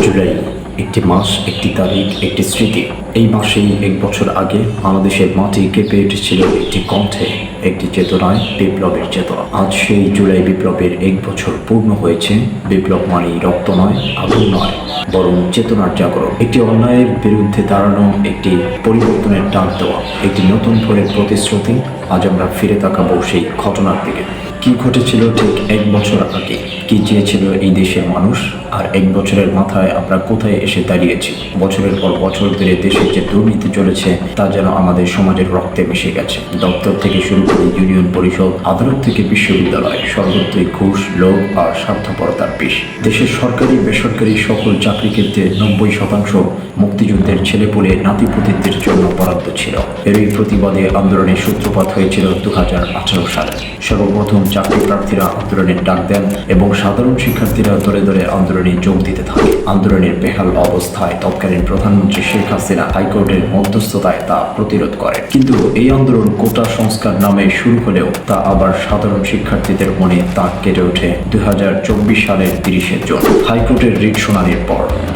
জুলাই একটি মাস, একটি তারিখ, একটি স্মৃতি। এই মাসেই এক বছর আগে বাংলাদেশের মাটি কেঁপে উঠেছিল একটি কণ্ঠে, একটি চেতনায়, বিপ্লবের চেতনা। আজ সেই জুলাই বিপ্লবের এক বছর পূর্ণ হয়েছে। বিপ্লব মানেই রক্ত নয়, আগুন নয়, বরং চেতনার জাগরণ। একটি অন্যায়ের বিরুদ্ধে দাঁড়ানো, একটি পরিবর্তনের ডাক দেওয়া, একটি নতুন ভোরের প্রতিশ্রুতি। আজ আমরা ফিরে তাকাবো সেই ঘটনার দিকে। কি ঘটেছিল ঠিক এক বছর আগে, কি চেয়েছিল এই দেশের মানুষ, আর এক বছরের মাথায় আমরা কোথায় এসে দাঁড়িয়েছি। বছরের পর বছর ধরে দেশের যে দুর্নীতি চলেছে তা যেন আমাদের সমাজের রক্তে মিশে গেছে। দপ্তর থেকে শুরু করে ইউনিয়ন পরিষদ, আদালত থেকে বিশ্ববিদ্যালয়, সর্বত্রই ঘুষ, লোভ আর স্বার্থপরতার বিষ। দেশের সরকারি বেসরকারি সকল চাকরি ক্ষেত্রে 90% মুক্তিযুদ্ধের ছেলেপুলে নাতিপুতিদের জন্য বরাদ্দ ছিল। এরই প্রতিবাদে আন্দোলনের সূত্রপাত হয়েছিল 2018 সালে। সর্বপ্রথম চাকরি প্রার্থীরা আন্দোলনের ডাক দেন এবং সাধারণ শিক্ষার্থীরা দলে দলে আন্দোলনে যোগ দিতে থাকে। আন্দোলনের বেহাল অবস্থায় তৎকালীন প্রধানমন্ত্রী শেখ হাসিনা হাইকোর্টের মধ্যস্থতায় তা প্রতিরোধ করে। কিন্তু এই আন্দোলন কোটা সংস্কার নামে শুরু হলেও তা আবার সাধারণ শিক্ষার্থীদের মনে দাগ কেটে ওঠে 2024 সালের 30 জুন হাইকোর্টের রিট শুনানির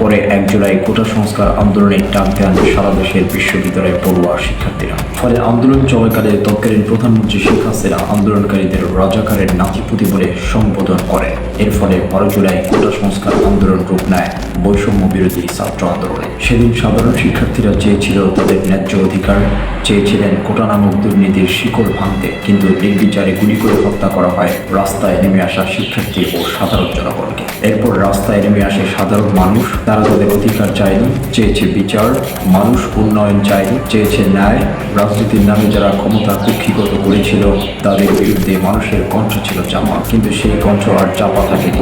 পরে 1 জুলাই কোটা সংস্কার আন্দোলনের ডাক দেন সারা দেশের বিশ্ববিদ্যালয় পড়ুয়া শিক্ষার্থীরা। ফলে আন্দোলন চলাকালে তৎকালীন প্রধানমন্ত্রী শেখ হাসিনা আন্দোলনকারীদের রাজাকারের নাতিপুতি বলে সম্বোধন করেন। এর ফলে 12 জুলাই কোটা সংস্কার আন্দোলন রূপ নেয় বৈষম্য বিরোধী ছাত্র আন্দোলনে। সেদিন সাধারণ শিক্ষার্থীরা চেয়েছিল তাদের ন্যায্য অধিকার, চেয়েছিলেন কোটা নামক দুর্নীতির শিকড় ভাঙতে, কিন্তু নির্বিচারে গুলি করে হত্যা করা হয় রাস্তায় নেমে আসা শিক্ষার্থী ও সাধারণ জনগণকে। এরপর রাস্তায় নেমে আসে সাধারণ মানুষ। তারা তাদের অধিকার চায়নি, চেয়েছে বিচার। মানুষ উন্নয়ন চায়নি, চেয়েছে ন্যায়। রাজনীতির নামে যারা ক্ষমতা কুক্ষিগত করেছিল তাদের বিরুদ্ধে মানুষের কণ্ঠ ছিল চাপা, কিন্তু সেই কণ্ঠ আর চাপা থাকেনি।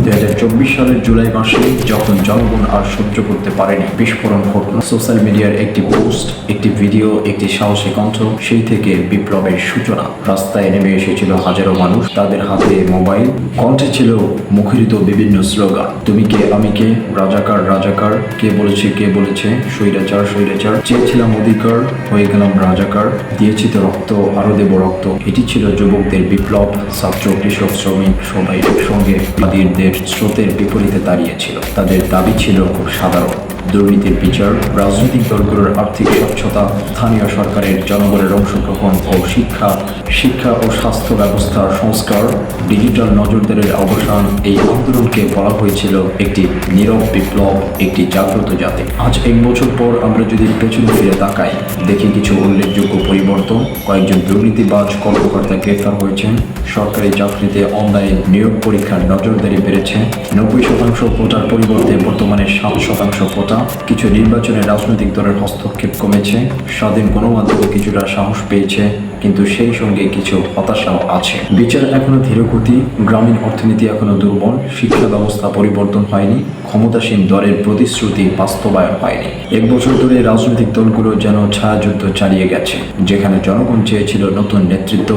2024 সালের জুলাই মাসে যখন জনগণ আর সহ্য করতে পারেনি, বিস্ফোরণ ঘটল। সোশ্যাল মিডিয়ার একটি পোস্ট, একটি ভিডিও, একটি সাহসী কণ্ঠ, সেই থেকে বিপ্লবের সূচনা। রাস্তায় নেমে এসেছিল হাজারো মানুষ, তাদের হাতে মোবাইল, কণ্ঠে ছিল মুখরিত বিভিন্ন স্লোগান। তুমি কে, আমি কে, রাজাকার রাজাকার, কে বলেছে স্বৈরাচার স্বৈরাচার। চেয়েছিলাম অধিকার, হয়ে গেলাম রাজাকার, দিয়েছি তো রক্ত, আরো দেব রক্ত। এটি ছিল যুবকদের বিপ্লব। ছাত্র, কৃষক, শ্রমিক সবাই একসঙ্গে বাদীদের স্রোতের বিপরীতে দাঁড়িয়েছিল। তাদের দাবি ছিল খুব সাধারণ: দুর্নীতির বিচার, রাজনৈতিক দলগুলোর আর্থিক স্বচ্ছতা, স্থানীয় সরকারের জনগণের অংশগ্রহণ ও শিক্ষা ও স্বাস্থ্য ব্যবস্থার সংস্কার, ডিজিটাল নজরদারির অবসান। এই আন্দোলনকে বলা হয়েছিল একটি নীরব বিপ্লব, একটি জাগ্রত জাতি। আজ এক বছর পর আমরা যদি পেছনে ফিরে তাকাই, দেখি কিছু উল্লেখযোগ্য পরিবর্তন। কয়েকজন দুর্নীতিবাজ কর্মকর্তা গ্রেফতার হয়েছেন, সরকারি চাকরিতে অনলাইন নিয়োগ পরীক্ষার নজরদারি বেড়েছে, 90% কোটার পরিবর্তে বর্তমানে 7% কোটা। কিছু নির্বাচনে রাজনৈতিক দলের হস্তক্ষেপ কমেছে, স্বাধীন গণমাধ্যম কিছুটা সাহস পেয়েছে, কিন্তু সেই সঙ্গে কিছু হতাশাও আছে। বিচার এখনো ধীরগতি, গ্রামীণ অর্থনীতি এখনো দুর্বল, শিক্ষা ব্যবস্থা পরিবর্তন হয়নি, ক্ষমতাসীন দলের প্রতিশ্রুতি বাস্তবায়ন হয়নি। এক বছর ধরে রাজনৈতিক দলগুলো যেন ছায়াযুদ্ধ চালিয়ে গেছে। যেখানে জনগণ চেয়েছিল নতুন নেতৃত্ব,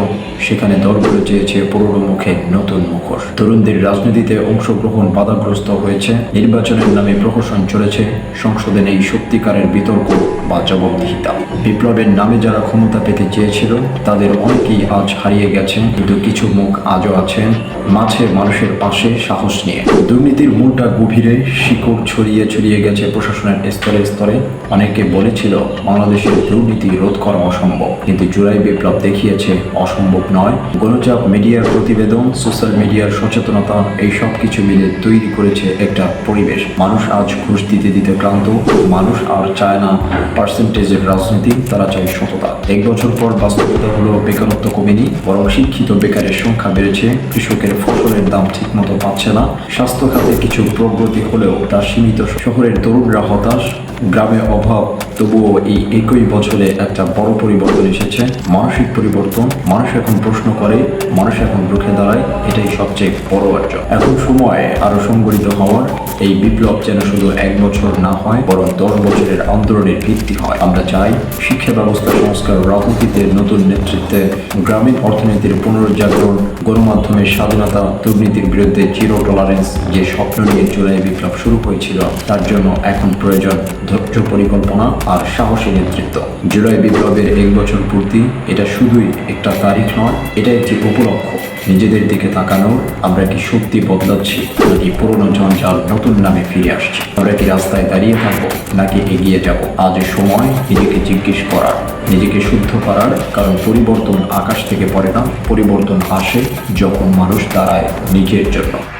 সেখানে দলগুলো চেয়েছে পুরনো মুখে নতুন মুখোশ। তরুণদের রাজনীতিতে অংশগ্রহণ বাধাগ্রস্ত হয়েছে, নির্বাচনের নামে প্রহসন চলেছে, সংসদে নেই সত্যিকারের বিতর্ক বা জবাবদিহিতা। বিপ্লবের নামে যারা ক্ষমতা পেতে চেয়েছিল তাদের অনেকেই আজ হারিয়ে গেছেন, কিন্তু কিছু মুখ আজও আছেন মাঝে মানুষের পাশে সাহস নিয়ে। দুর্নীতির মূলটা গভীরে, শিকড় ছড়িয়ে গেছে প্রশাসনের স্তরে স্তরে। অনেকে বলেছিল বাংলাদেশের দুর্নীতি রোধ করা অসম্ভব, কিন্তু জুলাই বিপ্লব দেখিয়েছে অসম্ভব নয়। গণচাপ, মিডিয়ার প্রতিবেদন, সোশ্যাল মিডিয়ার সচেতনতা, এই সব কিছু মিলে তৈরি করেছে একটা পরিবেশ। মানুষ আজ ঘুষ দিতে ক্লান্ত। মানুষ আর চায় না পার্সেন্টেজের রাজনীতি, তারা চায় সততা। এক বছর পর বাস্তবতা হলো বেকারত্ব কমেনি, বরং শিক্ষিত বেকারের সংখ্যা বেড়েছে। কৃষকের ফসলের দাম ঠিকমতো পাচ্ছে না। স্বাস্থ্য খাতে কিছু প্রগতি হলেও তা সীমিত। শহরের তরুণরা হতাশ, গ্রামে অভাব। তবুও এই একই বছরে একটা বড় পরিবর্তন এসেছে, মানসিক পরিবর্তন। মানুষ এখন প্রশ্ন করে, মানুষ এখন রুখে দাঁড়ায়। এটাই সবচেয়ে বড় অর্জন। এখন সময় আরো সংগঠিত হওয়ার। এই বিপ্লব যেন শুধু এক বছর না হয়, বরং 10 বছরের আন্দোলনের ভিত্তি হয়। আমরা চাই শিক্ষা ব্যবস্থা সংস্কার, রাজনীতিতে নতুন নেতৃত্বে, গ্রামীণ অর্থনীতির পুনরুজ্জাগরণ, গণমাধ্যমের স্বাধীনতা, দুর্নীতির বিরুদ্ধে জিরো টলারেন্স। যে স্বপ্ন নিয়ে জুলাই বিপ্লব শুরু হয়েছিল তার জন্য এখন প্রয়োজন ধৈর্য, পরিকল্পনা আর সাহসী নেতৃত্ব। জুলাই বিপ্লবের এক বছর পূর্তি এটা শুধুই একটা তারিখ নয়, এটা একটি উপলক্ষ। নিজেদের দিকে তাকানো, আমরা কি সত্যি বদলাচ্ছি, নাকি পুরনো জঞ্জাল নতুন নামে ফিরে আসছে? আমরা কি রাস্তায় দাঁড়িয়ে থাকবো, নাকি এগিয়ে যাব? আজ সময় নিজেকে জিজ্ঞেস করার, নিজেকে শুদ্ধ করার, কারণ পরিবর্তন আকাশ থেকে পড়ে না, পরিবর্তন আসে যখন মানুষ দাঁড়ায় নিজের জন্য।